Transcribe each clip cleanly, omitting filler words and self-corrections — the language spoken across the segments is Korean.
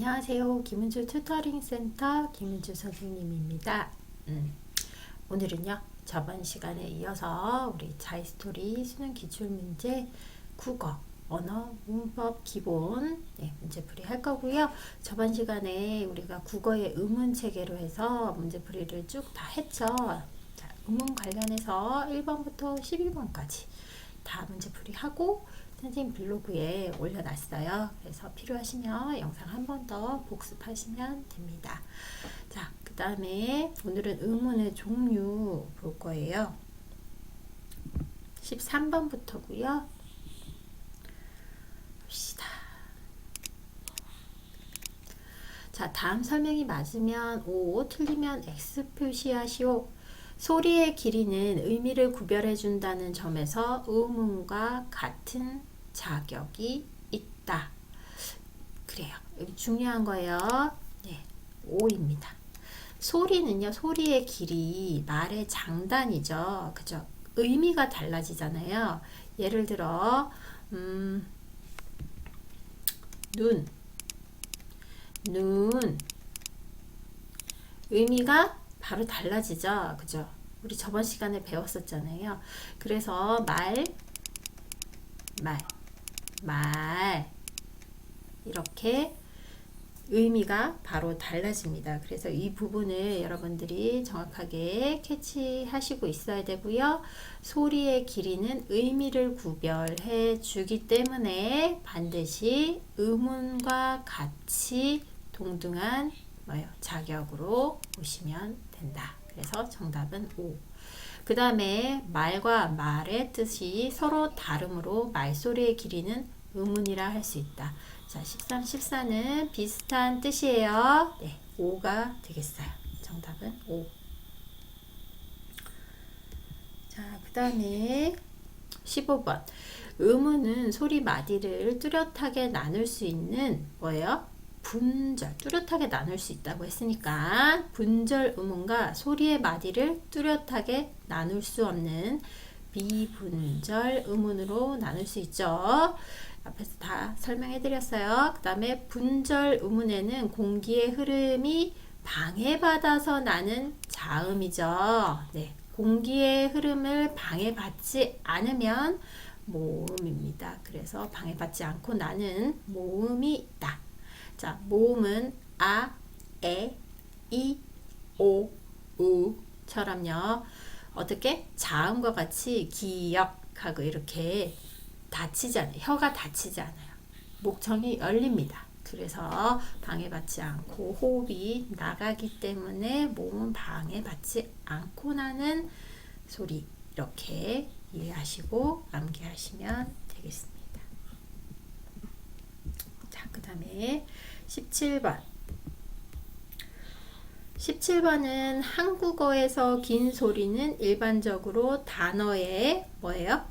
안녕하세요. 김은주 튜터링 센터 김은주 선생님입니다. 오늘은요, 저번 시간에 이어서 우리 자이스토리 수능 기출문제 국어, 언어, 문법 기본 문제풀이 할 거고요. 저번 시간에 우리가 국어의 의문 체계로 해서 문제풀이를 쭉 다 했죠. 자, 의문 관련해서 1번부터 12번까지 다 문제풀이 하고 선생님 블로그에 올려놨어요. 그래서 필요하시면 영상 한 번 더 복습하시면 됩니다. 자, 그 다음에 오늘은 의문의 종류 볼 거예요. 13번부터고요. 봅시다. 자, 다음 설명이 맞으면 O, 틀리면 X 표시하시오. 소리의 길이는 의미를 구별해 준다는 점에서 의문과 같은 자격이 있다. 그래요. 여기 중요한 거예요. 네, 5입니다. 소리는요, 소리의 길이 말의 장단이죠. 그죠? 의미가 달라지잖아요. 예를 들어, 눈. 의미가 바로 달라지죠. 그죠? 우리 저번 시간에 배웠었잖아요. 그래서 말 이렇게 의미가 바로 달라집니다. 그래서 이 부분을 여러분들이 정확하게 캐치하시고 있어야 되고요. 소리의 길이는 의미를 구별해 주기 때문에 반드시 의문과 같이 동등한 자격으로 보시면 된다. 그래서 정답은 5. 그 다음에 말과 말의 뜻이 서로 다르므로 말소리의 길이는 의문이라 할 수 있다. 자, 13, 14는 비슷한 뜻이에요. 네, 5가 되겠어요. 정답은 5. 자, 그 다음에 15번. 의문은 소리 마디를 뚜렷하게 나눌 수 있는 뭐예요? 분절, 뚜렷하게 나눌 수 있다고 했으니까 분절 의문과 소리의 마디를 뚜렷하게 나눌 수 없는 비분절 의문으로 나눌 수 있죠. 앞에서 다 설명해 드렸어요. 그 다음에 분절 의문에는 공기의 흐름이 방해받아서 나는 자음이죠. 네, 공기의 흐름을 방해받지 않으면 모음입니다. 그래서 방해받지 않고 나는 모음이 있다. 자, 모음은 아, 에, 이, 오, 우처럼요. 어떻게? 자음과 같이 기역하고 이렇게 닫히지 않아요. 혀가 닫히지 않아요. 목청이 열립니다. 그래서 방해받지 않고 호흡이 나가기 때문에 모음은 방해받지 않고 나는 소리, 이렇게 이해하시고 암기하시면 되겠습니다. 자, 그 다음에 17번. 17번은 한국어에서 긴 소리는 일반적으로 단어의 뭐예요?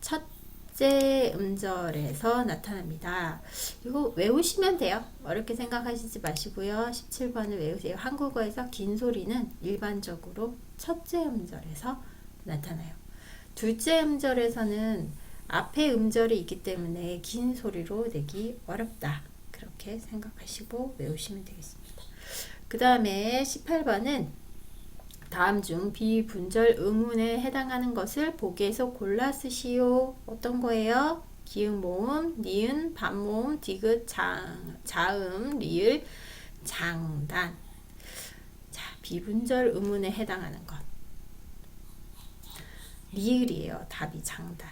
첫째 음절에서 나타납니다. 이거 외우시면 돼요. 어렵게 생각하시지 마시고요. 17번을 외우세요. 한국어에서 긴 소리는 일반적으로 첫째 음절에서 나타나요. 둘째 음절에서는 앞에 음절이 있기 때문에 긴 소리로 내기 어렵다. 그렇게 생각하시고 외우시면 되겠습니다. 그 다음에 18번은 다음 중 비분절 의문에 해당하는 것을 보기에서 골라 쓰시오. 어떤 거예요? 기역 모음, 니은, 반모음, 디귿, 자음, 리을, 장단. 자, 비분절 의문에 해당하는 것. 리을이에요. 답이 장단.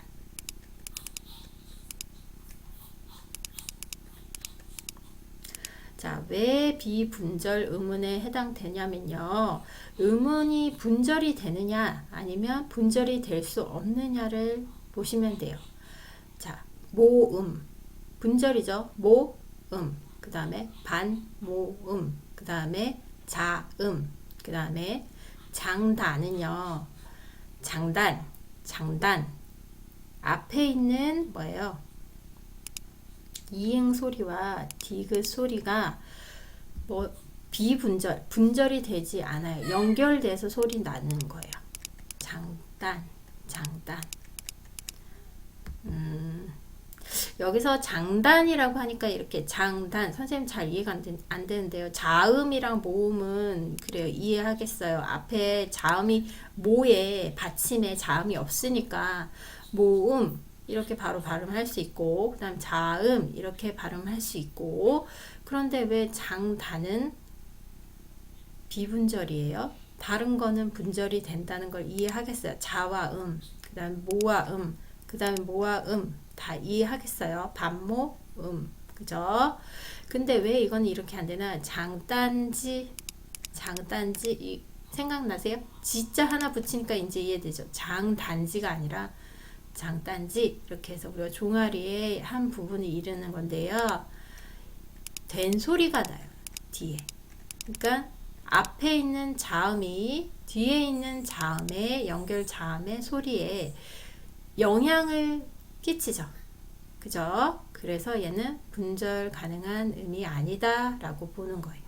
자, 왜 비분절 의문에 해당되냐면요. 의문이 분절이 되느냐 아니면 분절이 될 수 없느냐를 보시면 돼요. 자, 모음. 분절이죠. 모음. 그 다음에 반모음. 그 다음에 자음. 그 다음에 장단은요. 장단. 앞에 있는 뭐예요? 이응 소리와 디귿 소리가 분절이 되지 않아요. 연결돼서 소리 나는 거예요. 장단. 여기서 장단이라고 하니까 이렇게 장단 선생님 잘 이해가 안 되는데요. 자음이랑 모음은 그래요. 이해하겠어요. 앞에 자음이 모에 받침에 자음이 없으니까 모음 이렇게 바로 발음할 수 있고 그 다음 자음 이렇게 발음할 수 있고 그런데 왜 장단은 비분절이에요? 다른 거는 분절이 된다는 걸 이해하겠어요. 자와 그 다음 모와 그 다음에 모와 다 이해하겠어요. 반모, 그죠? 근데 왜 이건 이렇게 안 되나? 장단지, 생각나세요? 지자 하나 붙이니까 이제 이해되죠? 장단지가 아니라 장단지, 이렇게 해서 우리가 종아리의 한 부분을 이르는 건데요. 된 소리가 나요. 뒤에. 그러니까 앞에 있는 자음이 뒤에 있는 자음의 연결 자음의 소리에 영향을 끼치죠. 그죠? 그래서 얘는 분절 가능한 음이 아니다 라고 보는 거예요.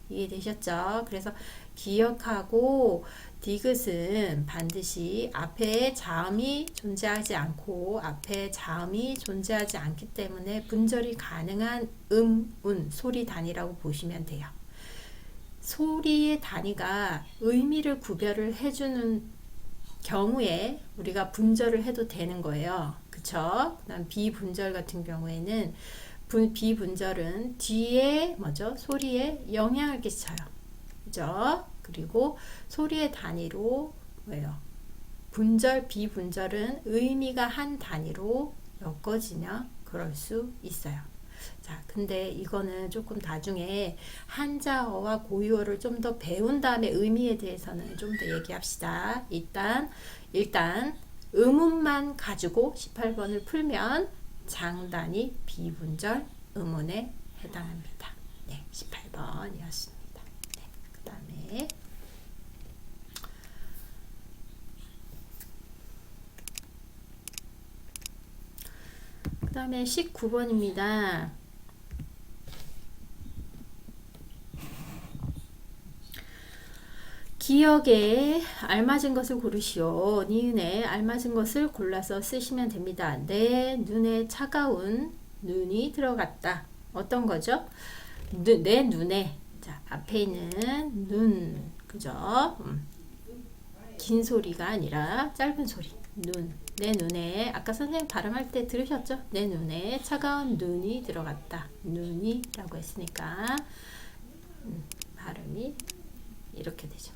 이해되셨죠? 그래서 기억하고 디귿은 반드시 앞에 자음이 존재하지 않고 앞에 자음이 존재하지 않기 때문에 분절이 가능한 운, 소리 단위라고 보시면 돼요. 소리의 단위가 의미를 구별을 해주는 경우에 우리가 분절을 해도 되는 거예요. 그쵸? 그다음 비분절 같은 경우에는 비분절은 뒤에 뭐죠? 소리에 영향을 끼쳐요. 그죠? 그리고 소리의 단위로 뭐예요? 분절, 비분절은 의미가 한 단위로 엮어지면 그럴 수 있어요. 자, 근데 이거는 조금 나중에 한자어와 고유어를 좀 더 배운 다음에 의미에 대해서는 좀 더 얘기합시다. 일단 음운만 가지고 18번을 풀면 장단이 비분절 음운에 해당합니다. 네, 18번이었습니다. 네, 그 다음에 그 다음에 19번입니다. 기억에 알맞은 것을 고르시오. 니은에 알맞은 것을 골라서 쓰시면 됩니다. 내 눈에 차가운 눈이 들어갔다. 어떤 거죠? 내 눈에. 자, 앞에 있는 눈. 그죠? 긴 소리가 아니라 짧은 소리. 눈. 내 눈에 아까 선생님 발음할 때 들으셨죠? 내 눈에 차가운 눈이 들어갔다. 눈이 라고 했으니까 발음이 이렇게 되죠.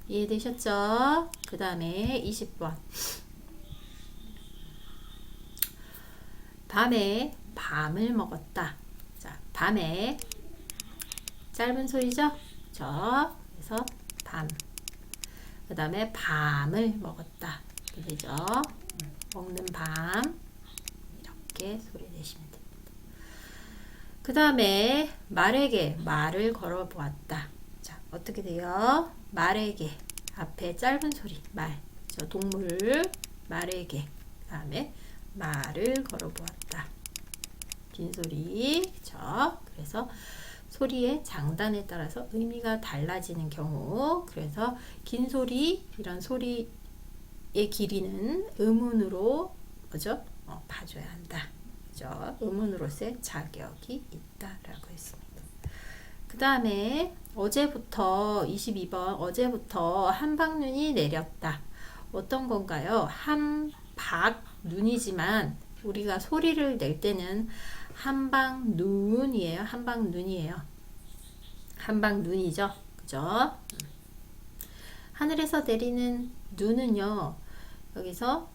이해되셨죠? 그 다음에 20번 밤에 밤을 먹었다. 자, 밤에 짧은 소리죠? 그래서 밤. 그 다음에 밤을 먹었다. 되죠? 먹는 밤 이렇게 소리 내시면 됩니다. 그 다음에 말에게 말을 걸어 보았다. 자, 어떻게 돼요? 말에게 앞에 짧은 소리 말, 저 동물 말에게 그 다음에 말을 걸어 보았다. 긴 소리, 그쵸? 그래서 소리의 장단에 따라서 의미가 달라지는 경우, 그래서 긴 소리 이런 소리 의 길이는 음운으로 뭐죠? 봐줘야 한다. 그죠? 음운으로서의 자격이 있다라고 했습니다. 그 다음에 어제부터 22번 어제부터 한방눈이 내렸다. 어떤 건가요? 한박눈이지만 우리가 소리를 낼 때는 한방눈이에요. 한방눈이에요. 한방눈이죠. 그죠? 하늘에서 내리는 눈은요. 여기서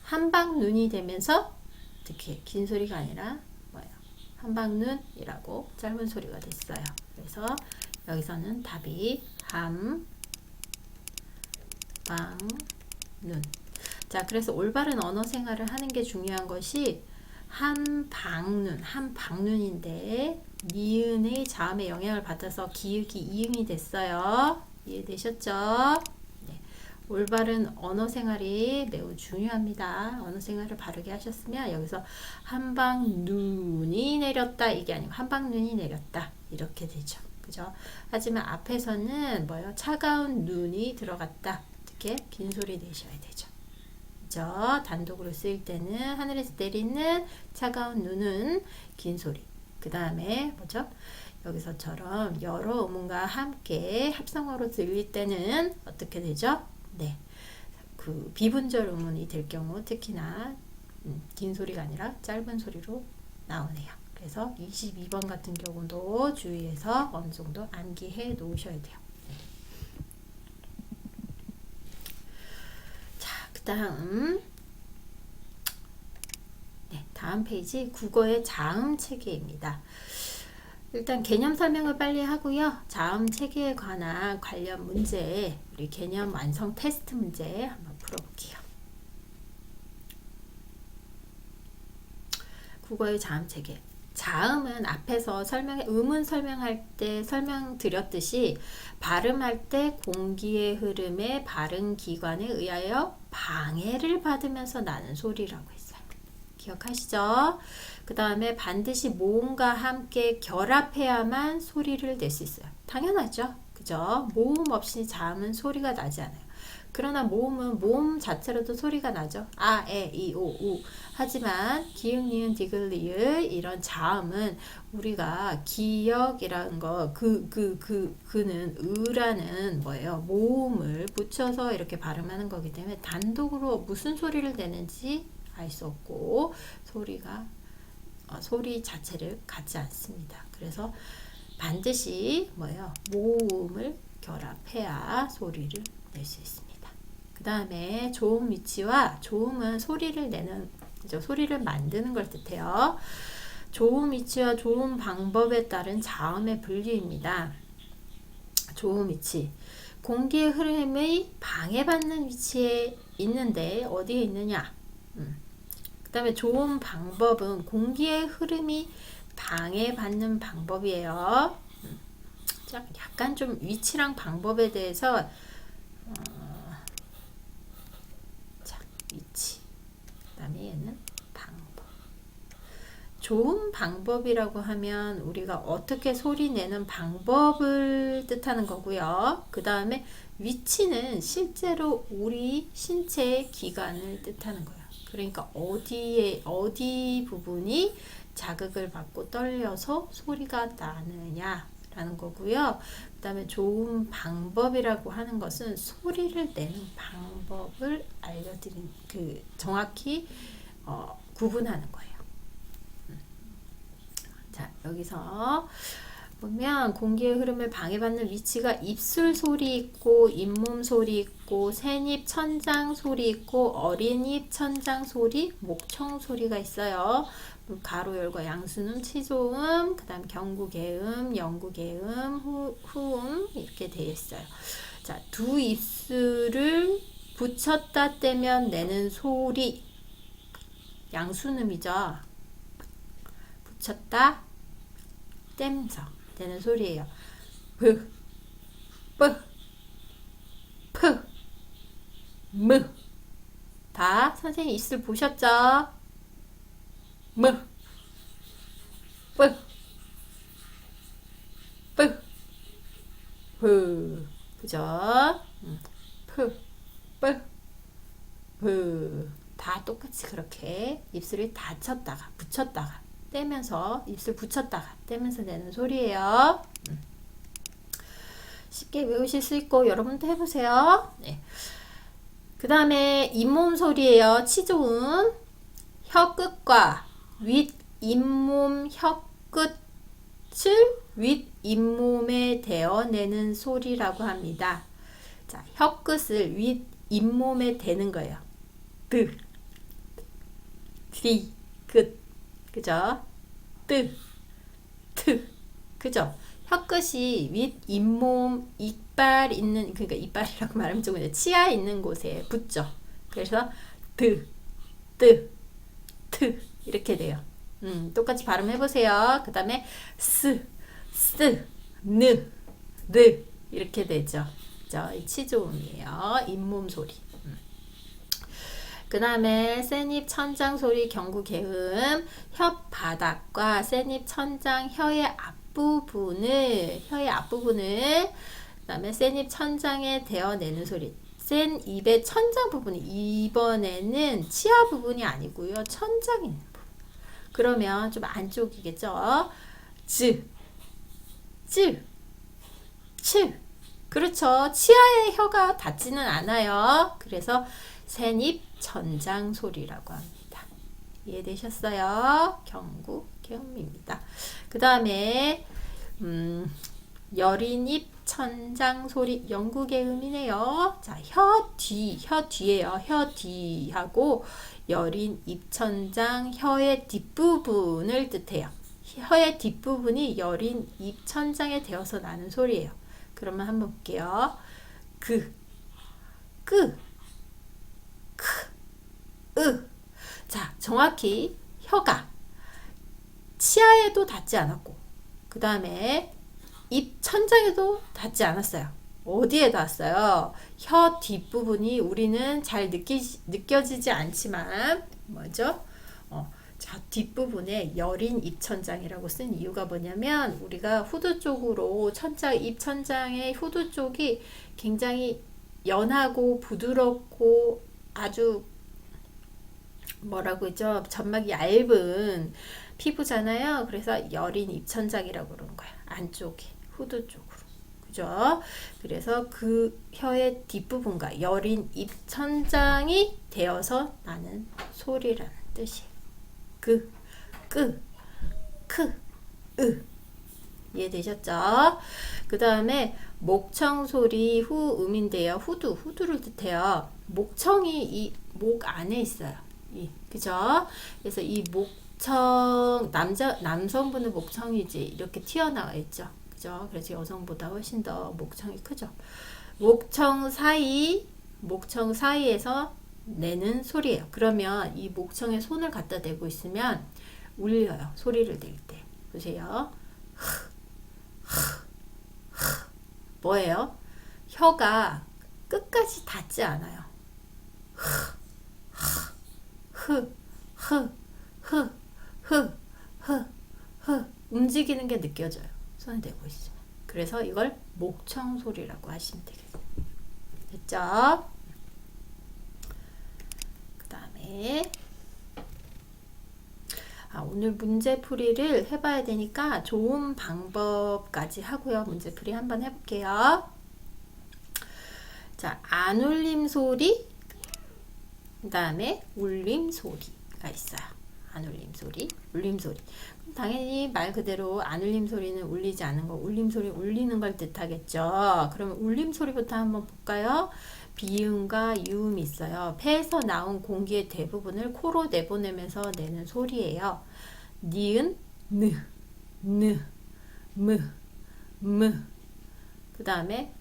한방눈이 되면서 이렇게 긴 소리가 아니라 뭐예요? 한방눈이라고 짧은 소리가 됐어요. 그래서 여기서는 답이 한방눈. 자, 그래서 올바른 언어 생활을 하는 게 중요한 것이 한방눈인데 니은의 자음에 영향을 받아서 기역이 이응이 됐어요. 이해되셨죠? 네. 올바른 언어 생활이 매우 중요합니다. 언어 생활을 바르게 하셨으면 여기서 한방눈이 내렸다 이게 아니고 한방눈이 내렸다 이렇게 되죠. 그죠? 하지만 앞에서는 뭐요? 차가운 눈이 들어갔다. 이렇게 긴 소리 내셔야 되죠. 그죠? 그죠? 단독으로 쓰일 때는 하늘에서 내리는 차가운 눈은 긴 소리. 그 다음에 뭐죠? 여기서처럼 여러 음운과 함께 합성어로 들릴 때는 어떻게 되죠? 네, 그 비분절 음운이 될 경우 특히나 긴 소리가 아니라 짧은 소리로 나오네요. 그래서 22번 같은 경우도 주의해서 어느 정도 암기해 놓으셔야 돼요. 자, 그 다음 다음 페이지 국어의 자음 체계입니다. 일단 개념 설명을 빨리 하고요. 자음 체계에 관한 관련 문제, 우리 개념 완성 테스트 문제 한번 풀어볼게요. 국어의 자음 체계. 자음은 앞에서 음은 설명할 때 설명드렸듯이 발음할 때 공기의 흐름에 발음 기관에 의하여 방해를 받으면서 나는 소리라고 했어요. 기억하시죠? 그 다음에 반드시 모음과 함께 결합해야만 소리를 낼 수 있어요. 당연하죠? 그죠? 모음 없이 자음은 소리가 나지 않아요. 그러나 모음은 모음 자체로도 소리가 나죠. 아, 에, 이, 오, 우. 하지만 기역, 니은, 디귿, 리을 이런 자음은 우리가 기역이라는 거 그는 으라는 뭐예요? 모음을 붙여서 이렇게 발음하는 거기 때문에 단독으로 무슨 소리를 내는지 알 수 없고 소리 자체를 갖지 않습니다. 그래서 반드시 뭐예요? 모음을 결합해야 소리를 낼 수 있습니다. 그 다음에 조음 위치와 조음은 소리를 내는 소리를 만드는 걸 뜻해요. 조음 위치와 조음 방법에 따른 자음의 분류입니다. 조음 위치. 공기의 흐름의 방해받는 위치에 있는데 어디에 있느냐? 그 다음에 조음 방법은 공기의 흐름이 방해받는 방법이에요. 약간 좀 위치랑 방법에 대해서 위치. 그 다음에 얘는 방법. 조음 방법이라고 하면 우리가 어떻게 소리 내는 방법을 뜻하는 거고요. 그 다음에 위치는 실제로 우리 신체의 기관을 뜻하는 거예요. 그러니까 어디 부분이 자극을 받고 떨려서 소리가 나느냐라는 거고요. 그 다음에 조음 방법이라고 하는 것은 소리를 내는 방법을 알려드린 정확히 구분하는 거예요. 자, 여기서 보면 공기의 흐름을 방해받는 위치가 입술 소리 있고 잇몸 소리 있고 새입 천장 소리 있고 어린입 천장 소리, 목청 소리가 있어요. 가로 열고 양수음, 치조음, 그 다음 경구개음, 영구개음, 후음 이렇게 되어 있어요. 자, 두 입술을 붙였다 떼면 내는 소리 양수음이죠. 붙였다 떼면서 되는 소리예요. 뿌, 뿌, 푸, 무. 다 선생님 입술 보셨죠? 무, 뿌, 뿌, 푸. 그죠? 푸, 뿌, 푸. 다 똑같이 그렇게 입술을 닫혔다가 붙였다가 떼면서 입술 붙였다가 떼면서 내는 소리예요. 쉽게 외우실 수 있고 여러분도 해보세요. 네. 그 다음에 잇몸 소리예요. 치조음. 혀끝과 윗 잇몸 혀끝을 윗 잇몸에 대어내는 소리라고 합니다. 자, 혀끝을 윗 잇몸에 대는 거예요. 드, 디, 긋. 그죠? 뜨, 트. 그죠? 혀끝이 윗 잇몸 이빨 있는, 그러니까 이빨이라고 말하면 좀 그냥 치아 있는 곳에 붙죠. 그래서 드, 뜨, 트 이렇게 돼요. 똑같이 발음해 보세요. 그 다음에 스, 느 이렇게 되죠. 그죠? 이 치조음이에요. 잇몸 소리. 그 다음에 쇳입 천장 소리 경구개음. 혓바닥과 쇳입 천장 혀의 앞부분을 그 다음에 쇳입 천장에 대어내는 소리 센 입의 천장 부분이 이번에는 치아 부분이 아니고요. 천장에 있는 부분. 그러면 좀 안쪽이겠죠. 즈, 쯔, 칠. 그렇죠. 치아의 혀가 닿지는 않아요. 그래서 센입 천장 소리라고 합니다. 이해되셨어요? 경구 개음입니다. 그 다음에 여린입 천장 소리 영구개음이네요. 자, 혀 뒤에요. 혀 뒤하고 여린 입천장 혀의 뒷부분을 뜻해요. 혀의 뒷부분이 여린 입천장에 대어서 나는 소리예요. 그러면 한번 볼게요. 그, 끄, 크, 으. 자, 정확히 혀가 치아에도 닿지 않았고, 그 다음에 입 천장에도 닿지 않았어요. 어디에 닿았어요? 혀 뒷부분이 우리는 잘 느껴지지 않지만 뭐죠? 자, 뒷부분에 여린 입천장이라고 쓴 이유가 뭐냐면 우리가 후두 쪽으로 입 천장의 후두 쪽이 굉장히 연하고 부드럽고 아주 뭐라고 했죠? 점막이 얇은 피부잖아요. 그래서 여린 입천장이라고 그러는 거야. 안쪽에 후두 쪽으로. 그죠? 그래서 그 혀의 뒷부분과 여린 입천장이 되어서 나는 소리라는 뜻이에요. 그, 끄, 크, 으. 이해되셨죠? 그 다음에 목청 소리 후음인데요. 후두를 뜻해요. 목청이 이 목 안에 있어요. 그죠? 그래서 이 목청, 남성분은 목청이지 이렇게 튀어나와 있죠. 그죠? 그래서 여성보다 훨씬 더 목청이 크죠. 목청 사이에서 내는 소리예요. 그러면 이 목청에 손을 갖다 대고 있으면 울려요. 소리를 낼 때. 보세요. 뭐예요? 혀가 끝까지 닿지 않아요. 움직이는 게 느껴져요. 손을 대고 있으면. 그래서 이걸 목청 소리라고 하시면 되겠어요. 됐죠? 그 다음에 오늘 문제풀이를 해봐야 되니까 좋은 방법까지 하고요. 문제풀이 한번 해볼게요. 자, 안 울림 소리, 그 다음에 울림 소리가 있어요. 안 울림 소리, 울림 소리. 당연히 말 그대로 안 울림 소리는 울리지 않는 거, 울림 소리 울리는 걸 뜻하겠죠. 그러면 울림 소리부터 한번 볼까요? 비음과 유음이 있어요. 폐에서 나온 공기의 대부분을 코로 내보내면서 내는 소리예요. 니은, 느, 무. 그 다음에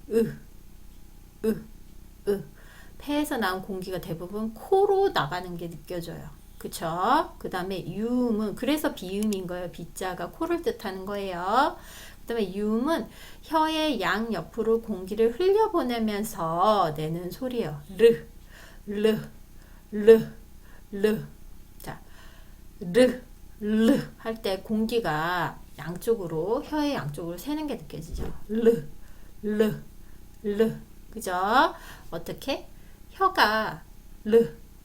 폐에서 나온 공기가 대부분 코로 나가는 게 느껴져요. 그쵸? 그 다음에 유음은 그래서 비음인 거예요. 비자가 코를 뜻하는 거예요. 그 다음에 유음은 혀의 양 옆으로 공기를 흘려보내면서 내는 소리예요. 자, 할 때 공기가 양쪽으로 혀의 양쪽으로 새는 게 느껴지죠. 그죠? 어떻게? 혀가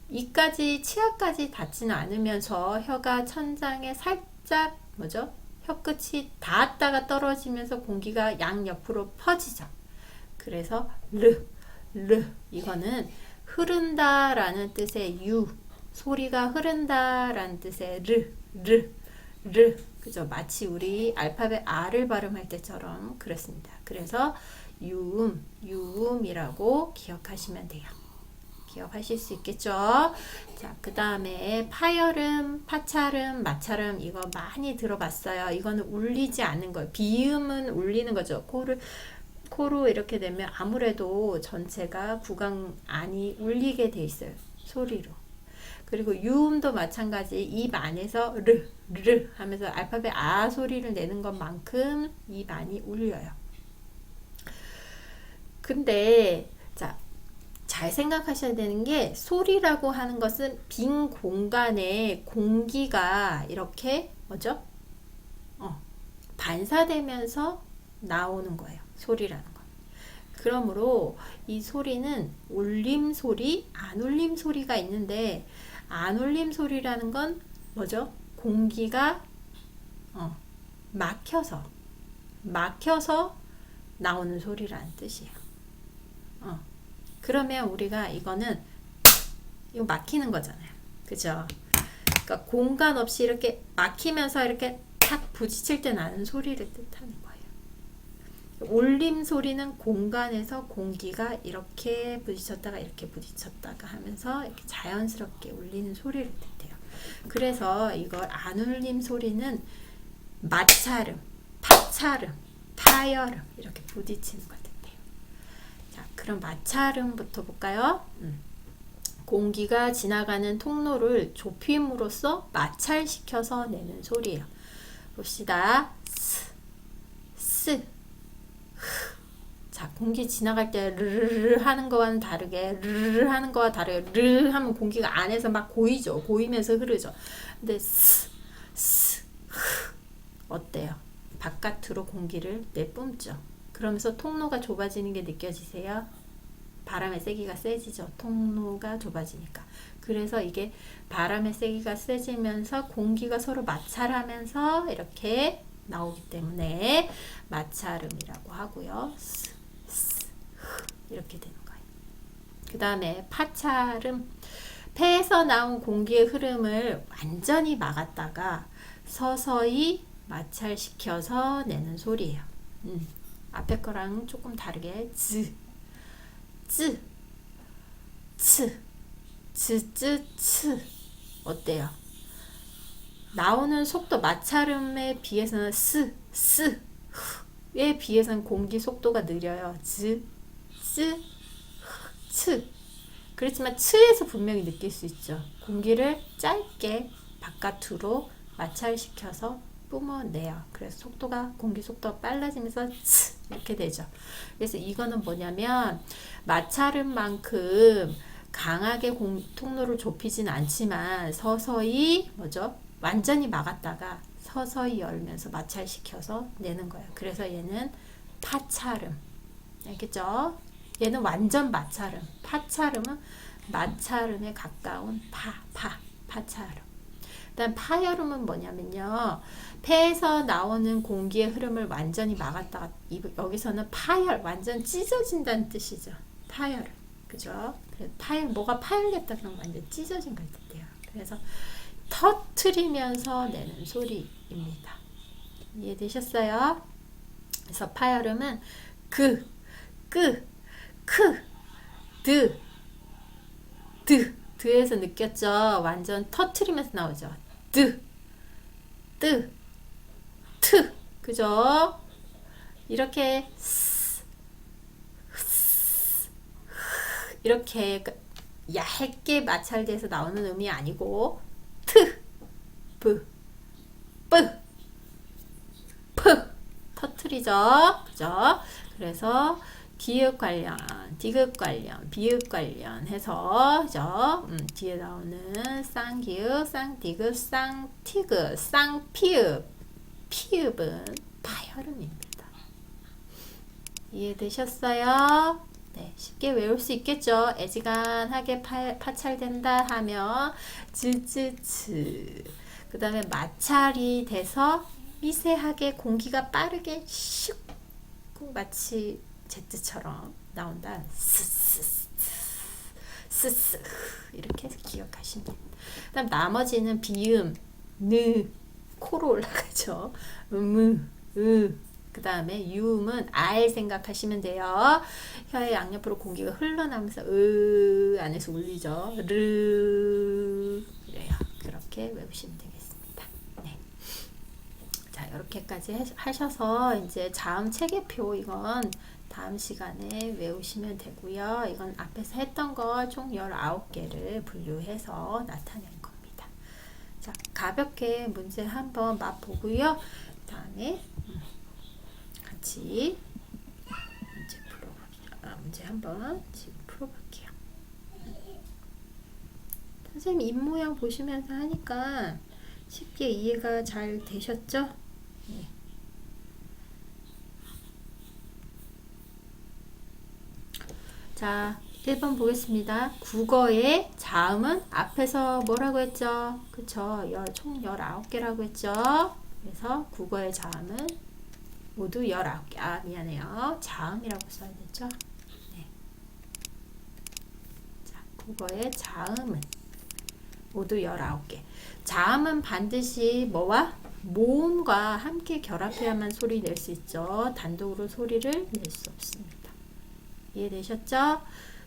이까지 치아까지 닿지는 않으면서 혀가 천장에 살짝 뭐죠? 혀끝이 닿았다가 떨어지면서 공기가 양옆으로 퍼지죠. 그래서 이거는 흐른다라는 뜻의 소리가 흐른다라는 뜻의 그죠? 마치 우리 알파벳 R을 발음할 때처럼 그렇습니다. 그래서 유음이라고 기억하시면 돼요. 기억하실 수 있겠죠? 자, 그 다음에 파열음, 파찰음, 마찰음 이거 많이 들어봤어요. 이거는 울리지 않는 거예요. 비음은 울리는 거죠. 코로 이렇게 되면 아무래도 전체가 구강 안이 울리게 돼 있어요. 소리로. 그리고 유음도 마찬가지 입 안에서 르 하면서 알파벳 아 소리를 내는 것만큼 입 안이 울려요. 근데 자, 잘 생각하셔야 되는 게 소리라고 하는 것은 빈 공간에 공기가 이렇게 뭐죠? 반사되면서 나오는 거예요. 소리라는 거. 그러므로 이 소리는 울림 소리, 안 울림 소리가 있는데, 안 울림 소리라는 건 뭐죠? 공기가 막혀서 나오는 소리라는 뜻이에요. 그러면 우리가 이거 막히는 거잖아요. 그죠? 그러니까 공간 없이 이렇게 막히면서 이렇게 탁 부딪힐 때 나는 소리를 뜻하는 거예요. 울림 소리는 공간에서 공기가 이렇게 부딪혔다가 이렇게 부딪혔다가 하면서 이렇게 자연스럽게 울리는 소리를 뜻해요. 그래서 이걸 안 울림 소리는 마찰음, 파찰음, 파열음 이렇게 부딪히는 것 뜻해요. 자, 그럼 마찰음부터 볼까요? 공기가 지나가는 통로를 좁힘으로써 마찰시켜서 내는 소리예요. 봅시다. 스. 자, 공기 지나갈 때 르르르 하는 거와는 다르게 르르르 하는 거와 다르게 르르 하면 공기가 안에서 막 고이죠. 고이면서 흐르죠. 근데 어때요? 바깥으로 공기를 내뿜죠. 그러면서 통로가 좁아지는 게 느껴지세요? 바람의 세기가 세지죠. 통로가 좁아지니까. 그래서 이게 바람의 세기가 세지면서 공기가 서로 마찰하면서 이렇게 나오기 때문에 마찰음이라고 하고요. 이렇게 되는 거예요. 그 다음에 파찰음. 폐에서 나온 공기의 흐름을 완전히 막았다가 서서히 마찰시켜서 내는 소리예요. 앞에 거랑 조금 다르게 즈, 츠 어때요? 나오는 속도 마찰음에 비해서는 에 비해서는 공기 속도가 느려요. 즈, 츠. 그렇지만 츠에서 분명히 느낄 수 있죠. 공기를 짧게 바깥으로 마찰시켜서 뿜어내요. 그래서 속도가 공기 속도가 빨라지면서 츠 이렇게 되죠. 그래서 이거는 뭐냐면 마찰음만큼 강하게 통로를 좁히진 않지만 서서히 뭐죠? 완전히 막았다가 서서히 열면서 마찰시켜서 내는 거예요. 그래서 얘는 파찰음. 알겠죠? 얘는 완전 마찰음. 파찰음은 마찰음에 가까운 파찰음. 일단 파열음은 뭐냐면요. 폐에서 나오는 공기의 흐름을 완전히 막았다가 여기서는 파열, 완전 찢어진다는 뜻이죠. 파열음. 그죠? 뭐가 파열됐다 그런 거 완전 찢어진 걸 뜻해요. 그래서 터트리면서 내는 소리입니다. 이해되셨어요? 그래서 파열음은 드에서 느꼈죠? 완전 터트리면서 나오죠. 트, 그죠? 이렇게 이렇게 얇게 마찰돼서 나오는 음이 아니고 터트리죠. 그죠? 그래서 기읍 관련, 디귿 관련, 비읍 관련 해서 그죠? 뒤에 나오는 쌍기읍, 쌍디귿, 쌍티귿, 쌍피읍, 피읍은 파열음입니다. 이해되셨어요? 네, 쉽게 외울 수 있겠죠? 애지간하게 파찰된다 하면 즈즈츠. 그 다음에 마찰이 돼서 미세하게 공기가 빠르게 슉 마치 제트처럼 나온다. 스스 이렇게 해서 기억하시면 됩니다. 그 다음 나머지는 비음, 느, 코로 올라가죠. 그 다음에 유음은 알 생각하시면 돼요. 혀의 양옆으로 공기가 흘러나오면서 안에서 울리죠. 르 이래요. 그렇게 외우시면 되겠습니다. 네. 자, 이렇게까지 하셔서 이제 자음 체계표 이건 다음 시간에 외우시면 되고요. 이건 앞에서 했던 거 총 19개를 분류해서 나타낸 겁니다. 자, 가볍게 문제 한번 맛보고요. 다음에 같이 문제 한번 지금 풀어볼게요. 선생님 입모양 보시면서 하니까 쉽게 이해가 잘 되셨죠? 네. 자, 1번 보겠습니다. 국어의 자음은 앞에서 뭐라고 했죠? 그쵸? 총 19개라고 했죠? 그래서 국어의 자음은 모두 19개. 아, 미안해요. 자음이라고 써야 됐죠? 네. 자, 국어의 자음은 모두 19개. 자음은 반드시 뭐와? 모음과 함께 결합해야만 소리 낼 수 있죠. 단독으로 소리를 낼 수 없습니다. 이해되셨죠?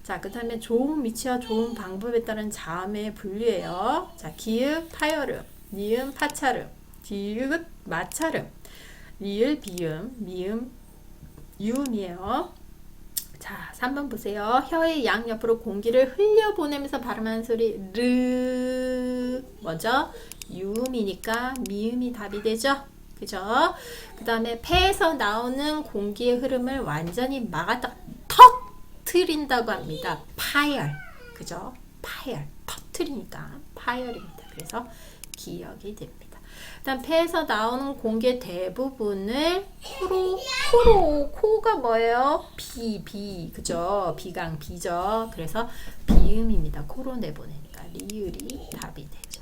자, 그 다음에 좋은 위치와 좋은 방법에 따른 자음의 분류예요. 자, 기읍, 파열음, 니은, 파찰음, 디귿, 마찰음, 리을, 비음, 미음, 유음이에요. 자, 3번 보세요. 혀의 양옆으로 공기를 흘려보내면서 발음하는 소리 르 뭐죠? 유음이니까 미음이 답이 되죠? 그죠? 그 다음에 폐에서 나오는 공기의 흐름을 완전히 막았다 터트린다고 합니다. 파열. 그죠? 파열. 터트리니까 파열입니다. 그래서 기억이 됩니다. 일단 폐에서 나오는 공기의 대부분을 코가 뭐예요? 비, 그죠? 비강, 비죠. 그래서 비음입니다. 코로 내보내니까 리을이 답이 되죠.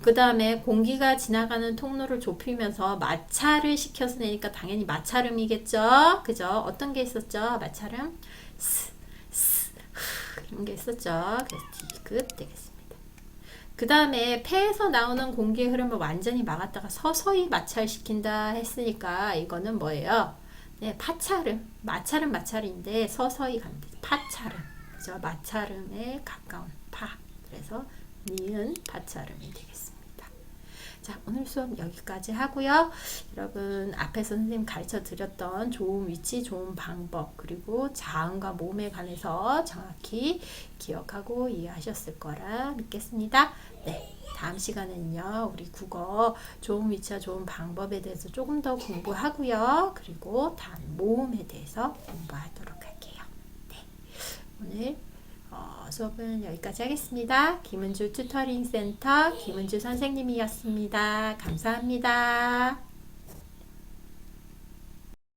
그 다음에 공기가 지나가는 통로를 좁히면서 마찰을 시켜서 내니까 당연히 마찰음이겠죠. 그죠? 어떤 게 있었죠? 마찰음? 이런 게 있었죠. 그래서 디귿 되겠습니다. 그 다음에 폐에서 나오는 공기의 흐름을 완전히 막았다가 서서히 마찰시킨다 했으니까 이거는 뭐예요? 네, 파찰음. 마찰인데 서서히 갑니다. 파찰음. 그죠? 마찰음에 가까운 파. 그래서 니은 파찰음이 되겠습니다. 자, 오늘 수업 여기까지 하고요. 여러분 앞에서 선생님 가르쳐 드렸던 좋은 위치, 좋은 방법, 그리고 자음과 모음에 관해서 정확히 기억하고 이해하셨을 거라 믿겠습니다. 네, 다음 시간에는요, 우리 국어 좋은 위치와 좋은 방법에 대해서 조금 더 공부하고요. 그리고 다음 모음에 대해서 공부하도록 할게요. 네, 오늘 수업은 여기까지 하겠습니다. 김은주 튜터링 센터 김은주 선생님이었습니다. 감사합니다.